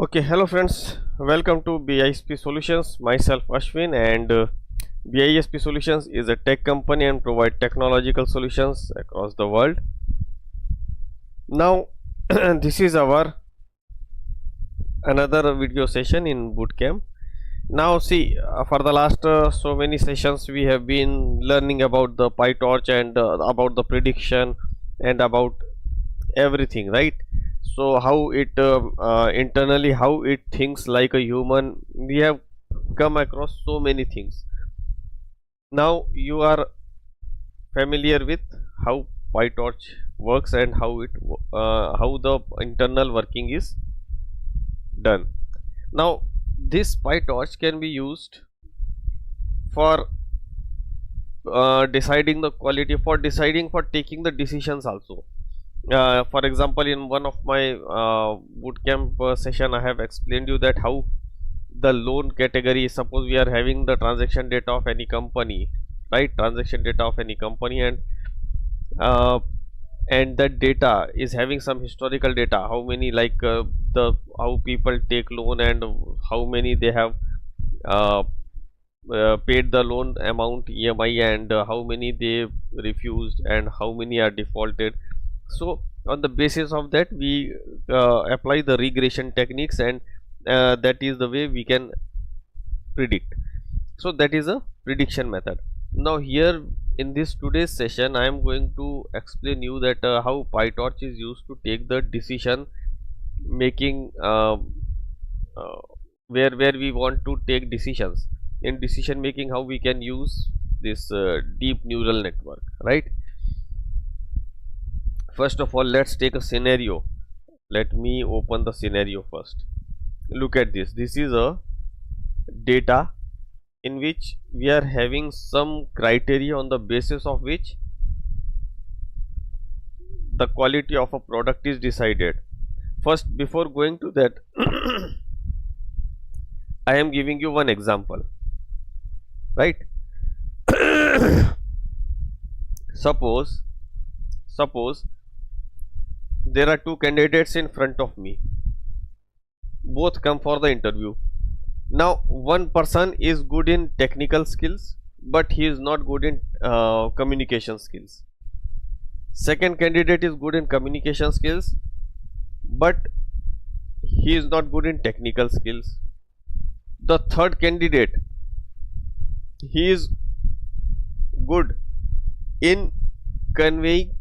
Okay, hello friends, welcome to BISP Solutions. Myself Ashwin, and BISP Solutions is a tech company and provide technological solutions across the world. Now, this is our another video session in bootcamp. Now, see, for the last so many sessions, we have been learning about the PyTorch and about the prediction and about everything, right? So how it internally, how it thinks like a human. We have come across so many things. Now you are familiar with how PyTorch works and how the internal working is done. Now this PyTorch can be used for deciding the quality, for taking the decisions also. For example, in one of my bootcamp session, I have explained you that how the loan category, suppose we are having the transaction data of any company, right? Transaction data of any company, uh, and that data is having some historical data, how many, like how people take loan and how many they have uh, paid the loan amount EMI, and how many they refused and how many are defaulted. So on the basis of that, we apply the regression techniques, and that is the way we can predict. So that is a prediction method. Now here in this today's session, I am going to explain you that how PyTorch is used to take the decision making, where we want to take decisions. In decision making, how we can use this deep neural network, right? First of all, let's take a scenario. Let me open the scenario first. Look at this. This is a data in which we are having some criteria on the basis of which the quality of a product is decided. First, before going to that, I am giving you one example, right? Suppose there are two candidates in front of me. Both come for the interview. Now one person is good in technical skills, but he is not good in communication skills. Second candidate is good in communication skills, but he is not good in technical skills. The third candidate, he is good in conveying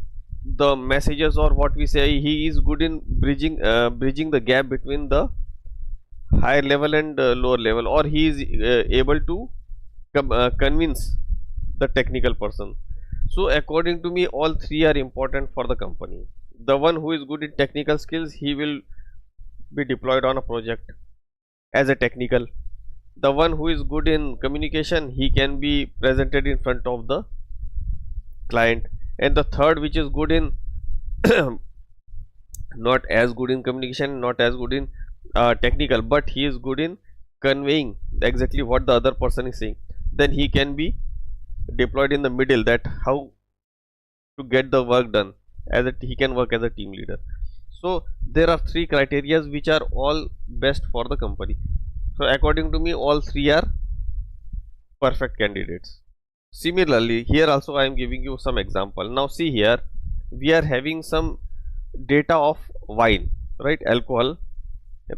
the messages, or what we say, he is good in bridging the gap between the higher level and lower level, or he is able to convince the technical person. So according to me, all three are important for the company. The one who is good in technical skills, he will be deployed on a project as a technical. The one who is good in communication, he can be presented in front of the client. And the third, which is good in not as good in communication, not as good in technical, but he is good in conveying exactly what the other person is saying, then he can be deployed in the middle, that how to get the work done, he can work as a team leader. So there are three criteria which are all best for the company. So according to me, all three are perfect candidates. Similarly, here also I am giving you some example. Now see here, we are having some data of wine, right? Alcohol,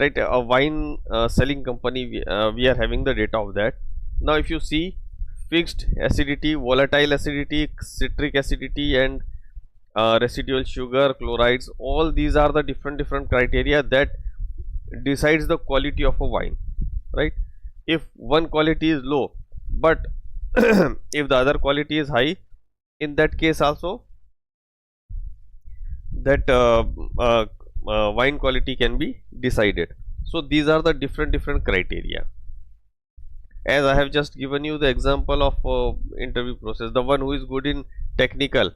right? A wine selling company, we are having the data of that. Now if you see, fixed acidity, volatile acidity, citric acidity, and residual sugar, chlorides, all these are the different criteria that decides the quality of a wine, right? If one quality is low, but if the other quality is high, in that case also that wine quality can be decided. So these are the different criteria. As I have just given you the example of interview process, the one who is good in technical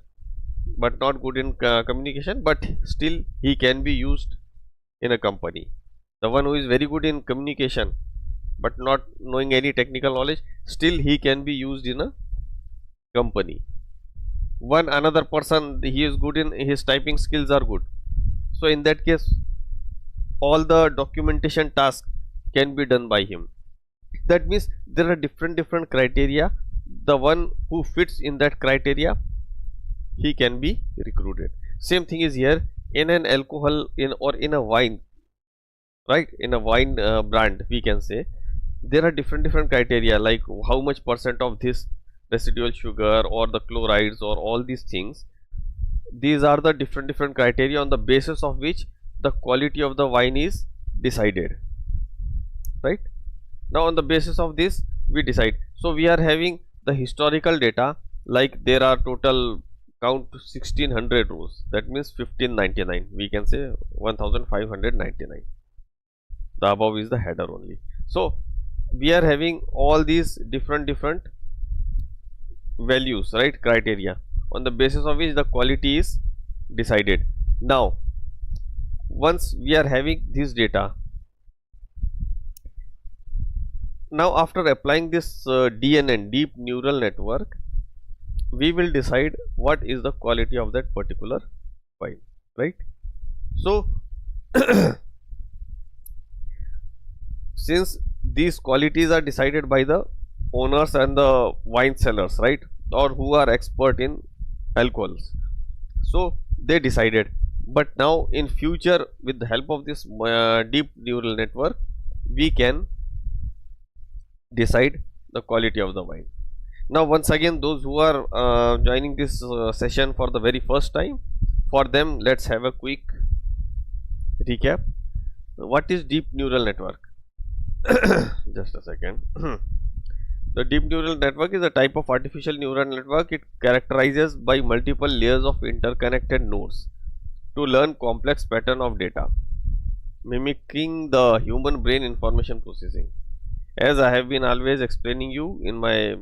but not good in communication, but still he can be used in a company. The one who is very good in communication but not knowing any technical knowledge, still he can be used in a company. One another person, he is good in his typing skills are good, so in that case all the documentation tasks can be done by him. That means there are different criteria. The one who fits in that criteria, he can be recruited. Same thing is here in an alcohol or in a wine, right? In a wine brand, we can say there are different criteria, like how much percent of this residual sugar or the chlorides or all these things. These are the different criteria on the basis of which the quality of the wine is decided, right? Now on the basis of this we decide. So we are having the historical data, like there are total count 1600 rows, that means 1599, we can say 1599. The above is the header only. So we are having all these different values, right, criteria, on the basis of which the quality is decided. Now once we are having this data, now after applying this DNN, deep neural network, we will decide what is the quality of that particular wine, right? So since these qualities are decided by the owners and the wine sellers, right, or who are expert in alcohols, so they decided. But now in future, with the help of this deep neural network, we can decide the quality of the wine. Now once again, those who are joining this session for the very first time, for them let's have a quick recap. What is deep neural network? Just a second. The deep neural network is a type of artificial neural network. It characterizes by multiple layers of interconnected nodes to learn complex pattern of data, mimicking the human brain information processing. As I have been always explaining you in my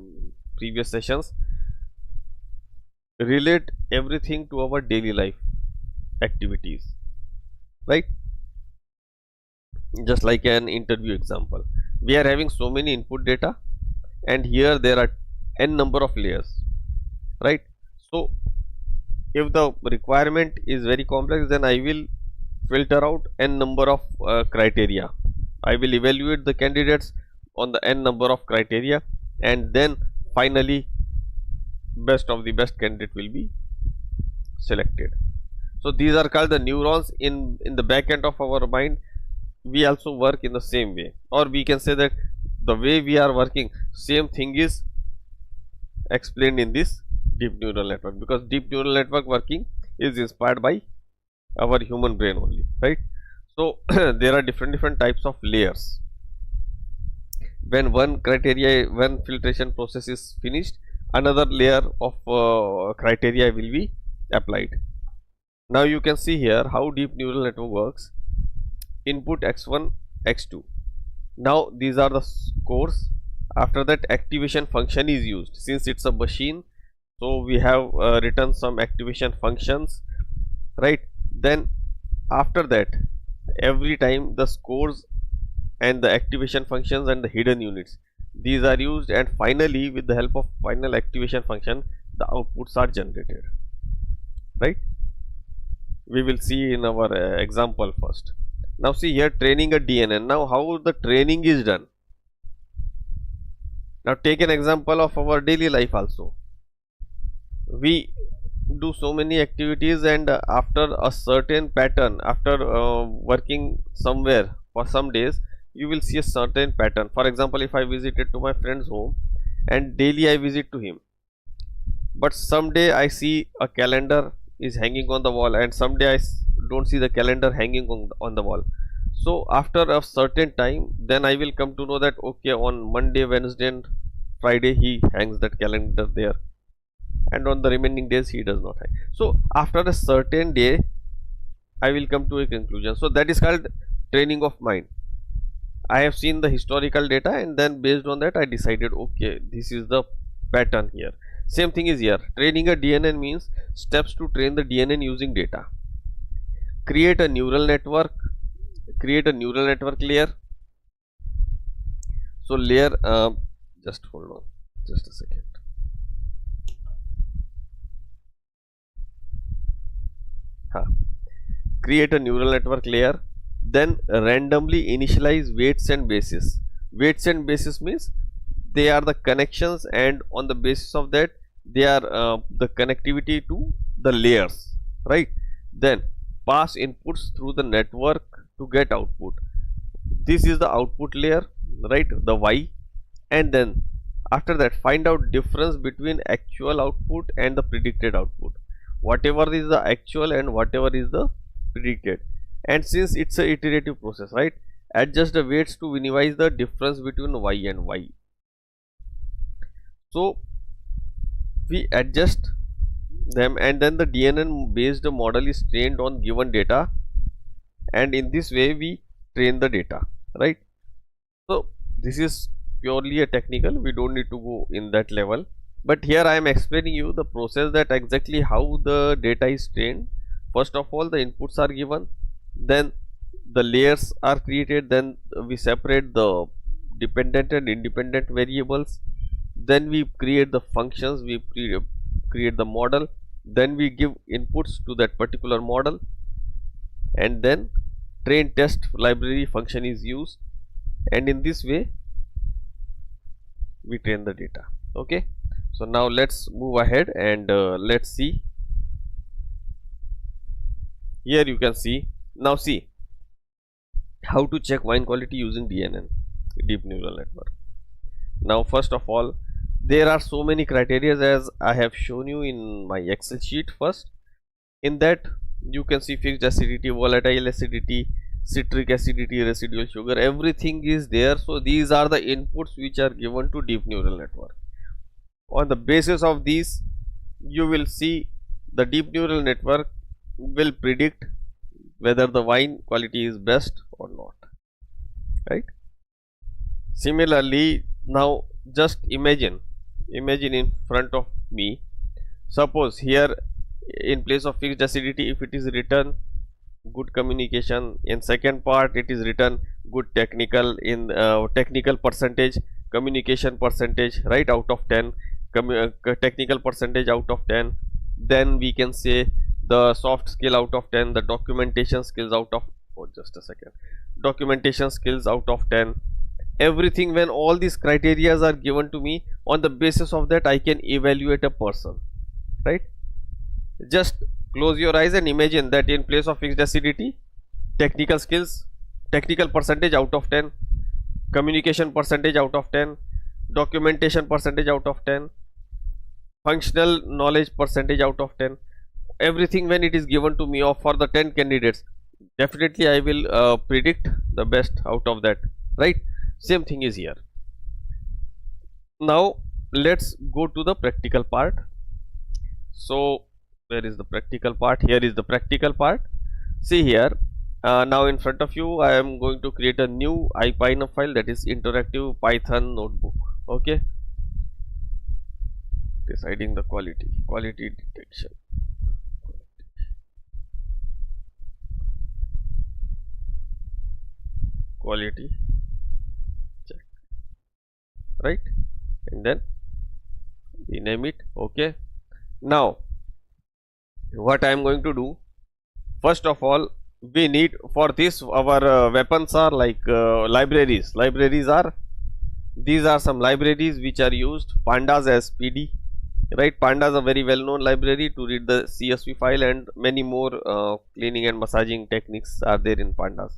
previous sessions, relate everything to our daily life activities, right? Just like an interview example, we are having so many input data, and here there are n number of layers, right? So if the requirement is very complex, then I will filter out n number of criteria. I will evaluate the candidates on the n number of criteria, and then finally best of the best candidate will be selected. So these are called the neurons. In the back end of our mind, we also work in the same way, or we can say that the way we are working, same thing is explained in this deep neural network, because deep neural network working is inspired by our human brain only, right? So there are different types of layers. When one filtration process is finished, another layer of criteria will be applied. Now you can see here how deep neural network works. Input x1, x2. Now these are the scores. After that, activation function is used. Since it's a machine, so we have written some activation functions, right? Then after that, every time the scores and the activation functions and the hidden units, these are used, and finally with the help of final activation function, the outputs are generated, right? We will see in our example first. Now see here, training a DNN. Now how the training is done? Now take an example of our daily life also. We do so many activities, and after a certain pattern, after working somewhere for some days, you will see a certain pattern. For example, if I visited to my friend's home and daily I visit to him, but someday I see a calendar is hanging on the wall, and someday I don't see the calendar hanging on the wall. So after a certain time, then I will come to know that okay, on Monday, Wednesday and Friday he hangs that calendar there, and on the remaining days he does not hang. So after a certain day I will come to a conclusion. So that is called training of mind. I have seen the historical data, and then based on that I decided okay, this is the pattern here. Same thing is here. Training a DNN means steps to train the DNN using data. Create a neural network layer. So layer, just hold on just a second. Create a neural network layer, then randomly initialize weights and bases. Weights and bases means they are the connections, and on the basis of that they are the connectivity to the layers, right? Then pass inputs through the network to get output. This is the output layer, right, the Y. And then after that find out difference between actual output and the predicted output, whatever is the actual and whatever is the predicted. And since it's a iterative process, right, adjust the weights to minimize the difference between Y and Y. So we adjust them, and then the DNN based model is trained on given data, and in this way we train the data, right? So this is purely a technical, we don't need to go in that level, but here I am explaining you the process, that exactly how the data is trained. First of all, the inputs are given, then the layers are created, then we separate the dependent and independent variables, then we create the functions, we create the model, then we give inputs to that particular model, and then train test library function is used, and in this way we train the data. Okay, so now let's move ahead and let's see. Here you can see, now see how to check wine quality using DNN, deep neural network. Now first of all, there are so many criteria as I have shown you in my Excel sheet. First, in that you can see fixed acidity, volatile acidity, citric acidity, residual sugar, everything is there. So these are the inputs which are given to deep neural network. On the basis of these, you will see the deep neural network will predict whether the wine quality is best or not, right? Similarly, now just imagine in front of me, suppose here in place of fixed acidity, if it is written good communication, in second part it is written good technical, in technical percentage, communication percentage, right, out of 10, technical percentage out of 10, then we can say the soft skill out of 10, the documentation skills out of, just a second, documentation skills out of 10, everything. When all these criteria are given to me, on the basis of that I can evaluate a person, right? Just close your eyes and imagine that in place of fixed acidity, technical skills, technical percentage out of 10, communication percentage out of 10, documentation percentage out of 10, functional knowledge percentage out of 10, everything when it is given to me, or for the 10 candidates, definitely I will predict the best out of that, right? Same thing is here. Now let's go to the practical part. So where is the practical part? Here is the practical part. See here, now in front of you I am going to create a new IPython file, that is interactive Python notebook. Okay, deciding the quality detection, quality check, right, and then rename it. Okay, now what I am going to do, first of all, we need for this, our weapons are like libraries are, these are some libraries which are used, pandas as PD, right? Pandas a very well known library to read the CSV file, and many more cleaning and massaging techniques are there in pandas.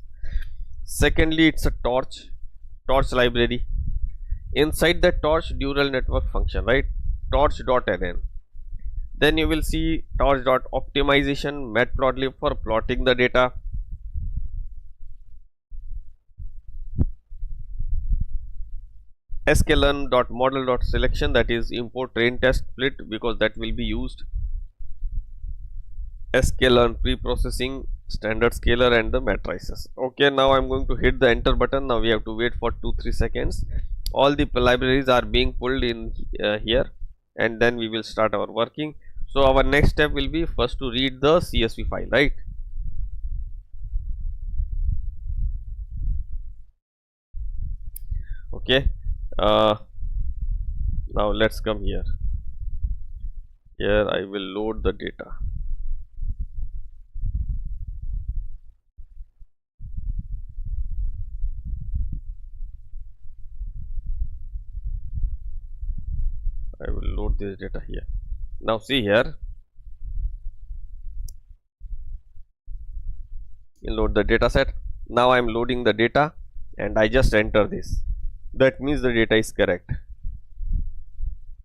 Secondly, it's a torch library. Inside the torch neural network function, right, torch.nn, then you will see torch.optimization, matplotlib for plotting the data, sklearn.model.selection, that is import train test split, because that will be used, sklearn pre-processing, standard scaler, and the matrices. Okay, now I'm going to hit the enter button. Now we have to wait for 2-3 seconds. All the libraries are being pulled in here, and then we will start our working. So our next step will be first to read the CSV file, right? Okay, now let's come here. Here I will load the data. of this data here. Now see here, you load the data set. Now I am loading the data and I just enter this. That means the data is correct.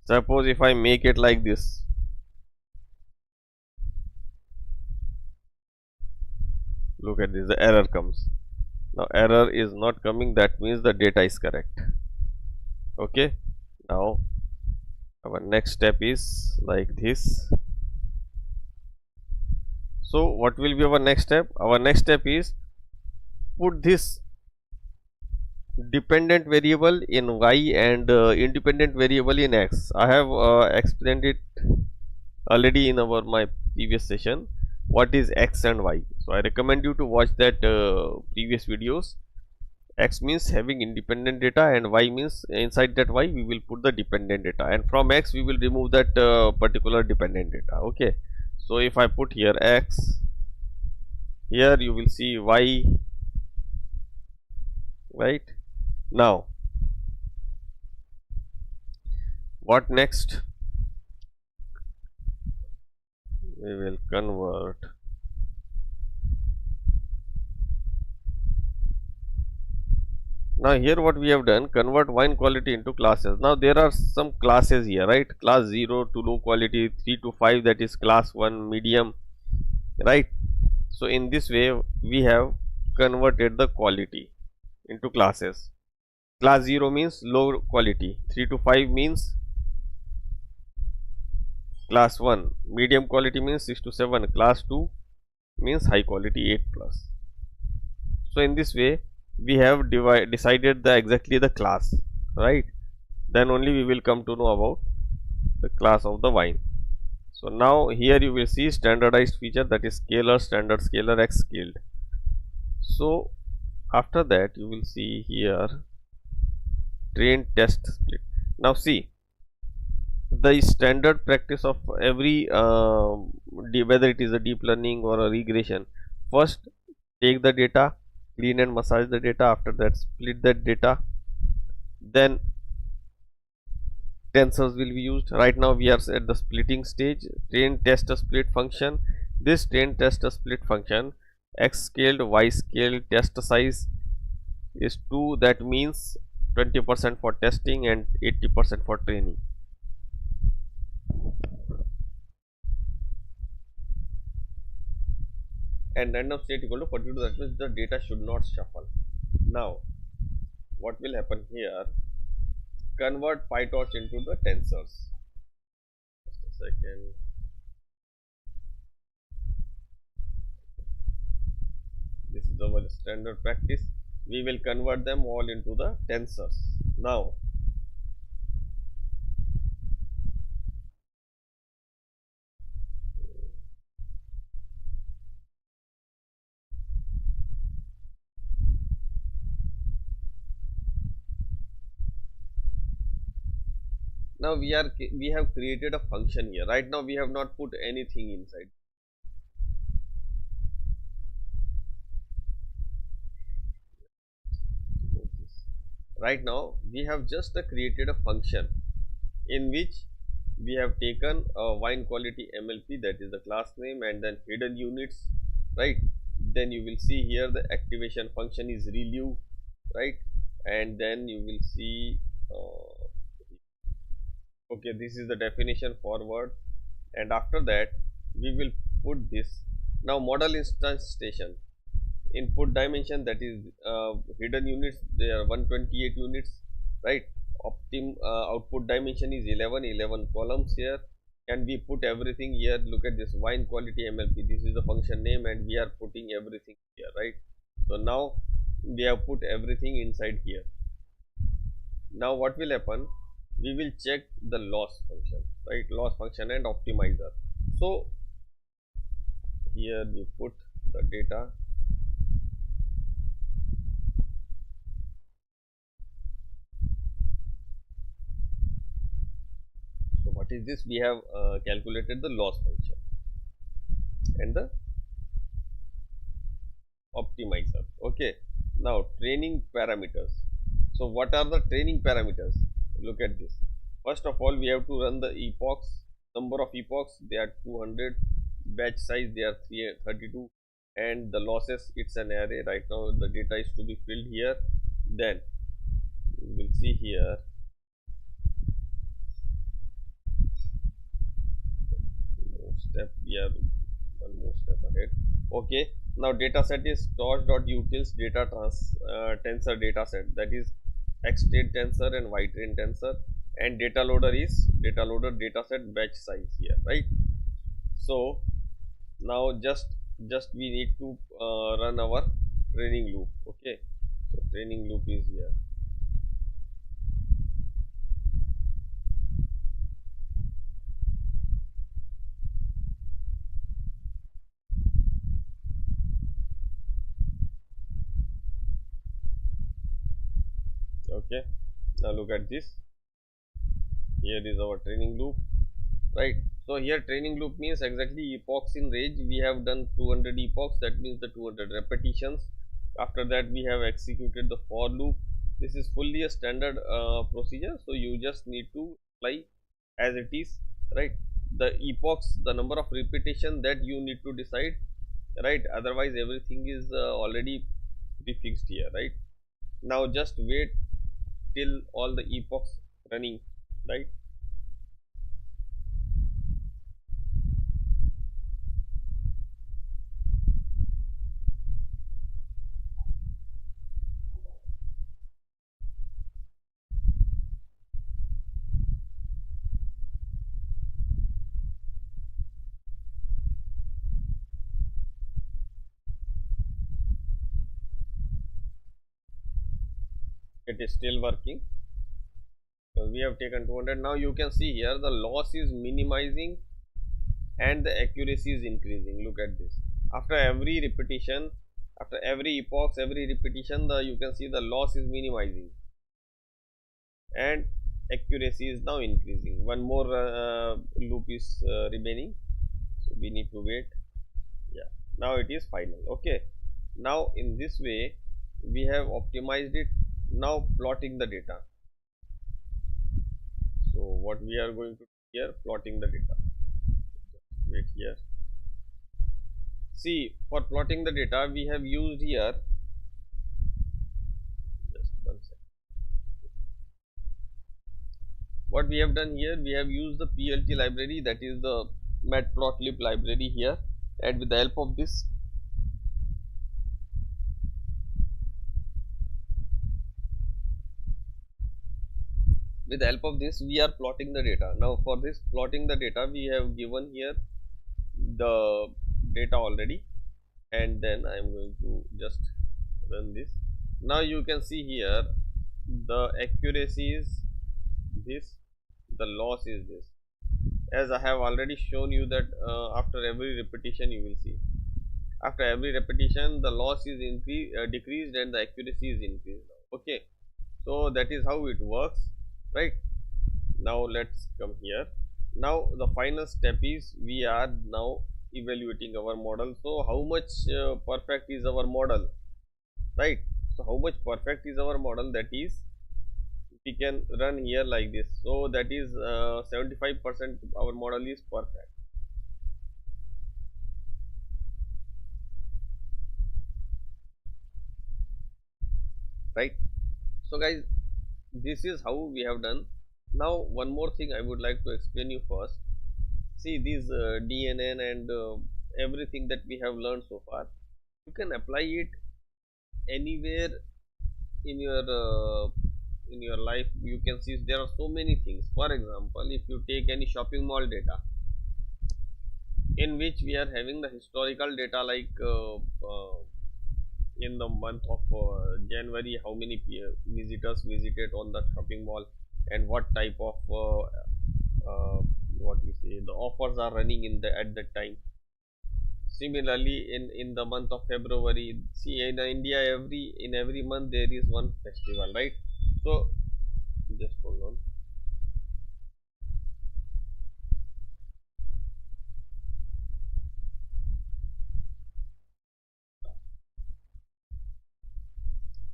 Suppose if I make it like this, look at this, the error comes. Now error is not coming, that means the data is correct. Okay, now our next step is like this. So what will be our next step? Our next step is put this dependent variable in y and independent variable in x. I have explained it already in my previous session, what is x and y. So I recommend you to watch that previous videos. X means having independent data and y means inside that y we will put the dependent data, and from x we will remove that particular dependent data. Okay, so if I put here x, here you will see y, right? Now what next? We will convert now. Here what we have done, convert wine quality into classes. Now there are some classes here, right? Class 0 to low quality, 3 to 5, that is class 1, medium, right? So in this way we have converted the quality into classes. Class 0 means low quality, 3 to 5 means class 1, medium quality means 6 to 7, class 2 means high quality, 8 plus. So in this way we have decided exactly the class, right? Then only we will come to know about the class of the wine. So now here you will see standardized feature, that is scalar, standard scalar, x scaled. So after that you will see here train test split. Now see, the standard practice of every whether it is a deep learning or a regression, first take the data, clean and massage the data, after that split that data, then tensors will be used. Right now we are at the splitting stage. Train test a split function. This train test a split function, x scaled, y scaled, test size is 2, that means 20% for testing and 80% for training. And random state equal to 42, that means the data should not shuffle. Now what will happen here, convert PyTorch into the tensors. Just a second. This is our standard practice. We will convert them all into the tensors. Now we have created a function here. Right now we have not put anything inside. Right now we have just created a function in which we have taken a wine quality MLP, that is the class name, and then hidden units, right? Then you will see here the activation function is relieve, right? And then you will see okay, this is the definition forward, and after that we will put this. Now model instance station, input dimension, that is hidden units, there are 128 units, right? Output dimension is 11 columns here, and we put everything here. Look at this, wine quality MLP, this is the function name, and we are putting everything here, right? So now we have put everything inside here. Now what will happen, we will check the loss function, right? Loss function and optimizer. So here we put the data, so what is this, we have calculated the loss function and the optimizer. Okay, now training parameters. So what are the training parameters? Look at this, First of all, we have to run the epochs. Number of epochs, they are 200. Batch size, they are 32. And the losses, it's an array. Right now the data is to be filled here. Then we will see here, step, we are one more step ahead. Okay, now data set is torch.utils data tensor data set, that is xtrain tensor and ytrain tensor, and data loader is data loader data set batch size here, right? So now just we need to run our training loop. Okay, so training loop is here. Okay, now look at this. Here is our training loop, right? So here training loop means exactly epochs in range. We have done 200 epochs, that means the 200 repetitions. After that we have executed the for loop. This is fully a standard procedure, so you just need to apply as it is, right? The epochs, the number of repetition, that you need to decide, right? Otherwise everything is already prefixed here, right? Now just wait till all the epochs running, right? It is still working. So we have taken 200. Now you can see here the loss is minimizing and the accuracy is increasing. Look at this. After every repetition, after every epochs, every repetition, you can see the loss is minimizing and accuracy is now increasing. One more loop is remaining, so we need to wait. Yeah, now it is final. Okay, now in this way we have optimized it. Now plotting the data. So what we are going to do here, plotting the data. Just wait here. See, for plotting the data we have used here, just one second. What we have done here, we have used the PLT library, that is the matplotlib library here, and with the help of this we are plotting the data. Now for this plotting the data, we have given here the data already, and then I am going to just run this. Now you can see here the accuracy is this, the loss is this. As I have already shown you that after every repetition, you will see after every repetition the loss is decreased and the accuracy is increased. Okay, so that is how it works, right? Now let's come here. Now the final step is we are now evaluating our model. So how much perfect is our model, right? So how much perfect is our model, that is we can run here like this. So that is 75% our model is perfect, right? So guys, this is how we have done. Now one more thing I would like to explain you first. See these DNN and everything that we have learned so far, you can apply it anywhere in your life. You can see there are so many things. For example, if you take any shopping mall data in which we are having the historical data, like in the month of January, how many visitors visited on the shopping mall and what type of what we say the offers are running in the at that time. Similarly, in the month of February, see in India in every month there is one festival, right? So just hold on.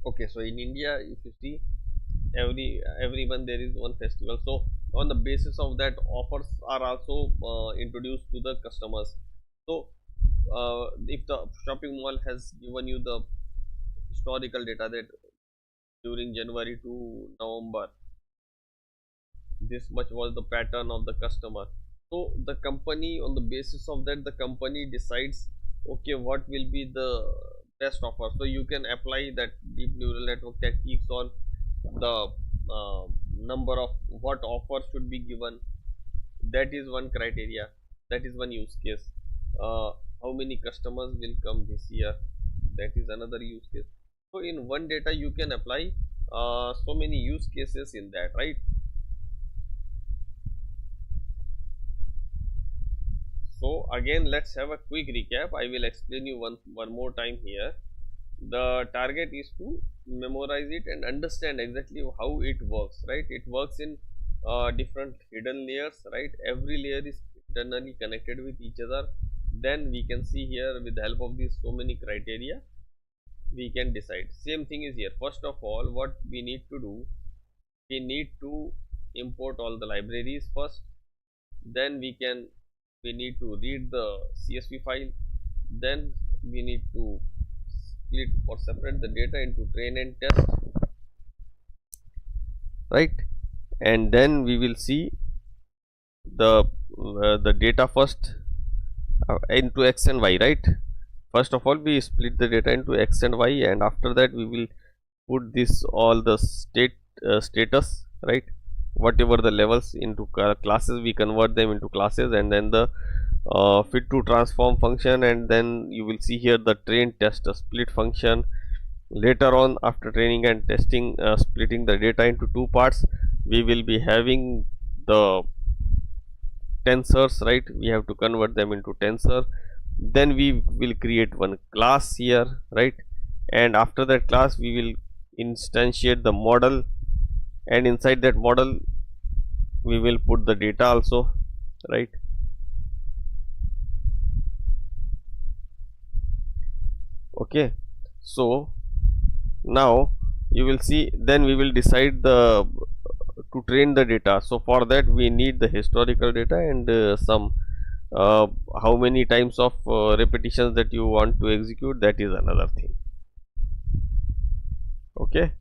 Okay, so in India, if you see every month there is one festival. So on the basis of that, offers are also introduced to the customers. So if the shopping mall has given you the historical data that during January to November this much was the pattern of the customer, so the company, on the basis of that, the company decides, okay, what will be the best offer. So you can apply that deep neural network techniques on the number of what offer should be given. That is one criteria, that is one use case. How many customers will come this year, that is another use case. So in one data you can apply so many use cases in that, right? So again, let's have a quick recap. I will explain you one more time here. The target is to memorize it and understand exactly how it works, right? It works in different hidden layers, right? Every layer is internally connected with each other. Then we can see here, with the help of these so many criteria, we can decide. Same thing is here. First of all, what we need to do, we need to import all the libraries first. Then we need to read the CSV file. Then we need to split or separate the data into train and test, right? And then we will see the data first into X and Y, right? First of all, we split the data into X and Y, and after that we will put this all the status, right? Whatever the levels into classes, we convert them into classes, and then the fit to transform function, and then you will see here the train test split function. Later on, after training and testing, splitting the data into two parts, we will be having the tensors, right? We have to convert them into tensor. Then we will create one class here, right? And after that class we will instantiate the model, and inside that model we will put the data also, right? Okay, so now you will see, then we will decide the to train the data. So for that we need the historical data and some how many times of repetitions that you want to execute, that is another thing. Okay,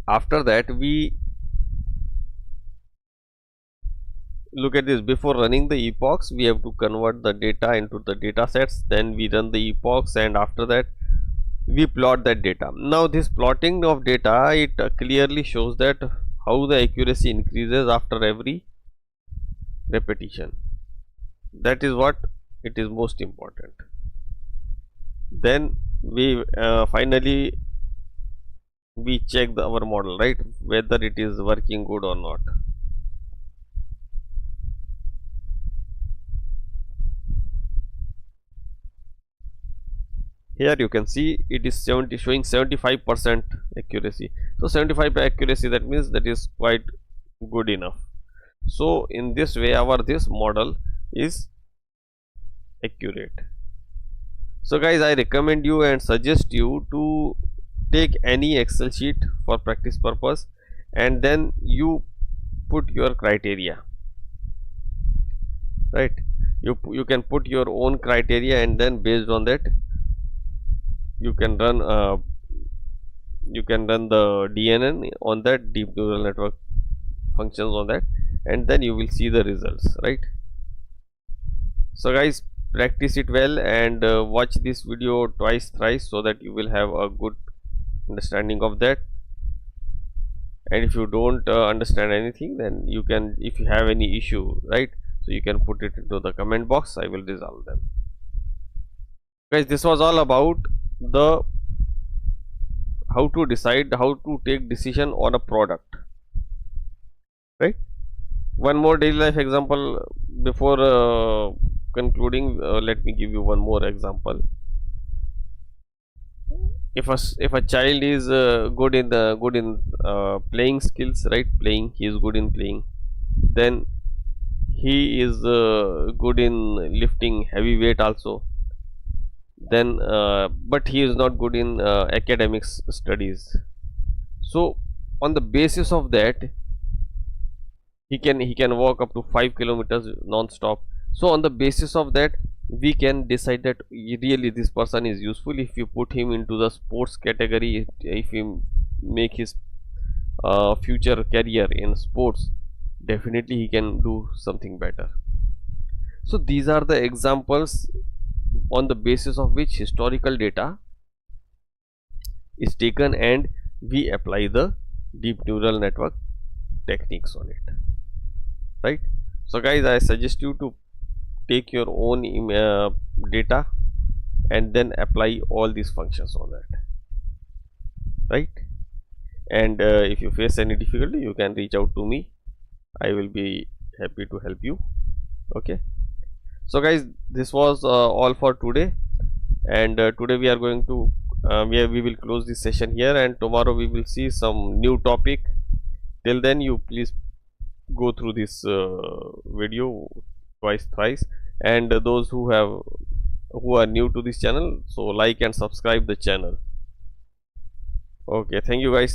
after that we look at this. Before running the epochs, we have to convert the data into the data sets. Then we run the epochs, and after that we plot that data. Now this plotting of data, it clearly shows that how the accuracy increases after every repetition. That is what it is most important. Then we finally we check our model, right, whether it is working good or not. Here you can see it is showing 75% accuracy. So 75% accuracy, that means that is quite good enough. So in this way this model is accurate. So guys, I recommend you and suggest you to take any Excel sheet for practice purpose, and then you put your criteria, right? You can put your own criteria, and then based on that you can run the DNN on that, deep neural network functions on that, and then you will see the results, right? So guys, practice it well and watch this video twice, thrice, so that you will have a good understanding of that. And if you don't understand anything, then you can, if you have any issue, right, so you can put it into the comment box. I will resolve them. Guys, this was all about the how to decide, how to take decision on a product, right? One more daily life example before concluding. Let me give you one more example. If a child is good in playing skills, right, playing, he is good in playing, then he is good in lifting heavy weight also, then but he is not good in academics studies. So on the basis of that, he can walk up to 5 kilometers non-stop. So on the basis of that, we can decide that really this person is useful. If you put him into the sports category, if you make his future career in sports, definitely he can do something better. So these are the examples on the basis of which historical data is taken and we apply the deep neural network techniques on it, right? So guys, I suggest you to take your own data and then apply all these functions on that, right? And if you face any difficulty, you can reach out to me. I will be happy to help you. Okay, so guys, this was all for today, and today we are going to we will close this session here, and tomorrow we will see some new topic. Till then, you please go through this video twice, thrice, and those who are new to this channel, so like and subscribe the channel. Okay, thank you guys.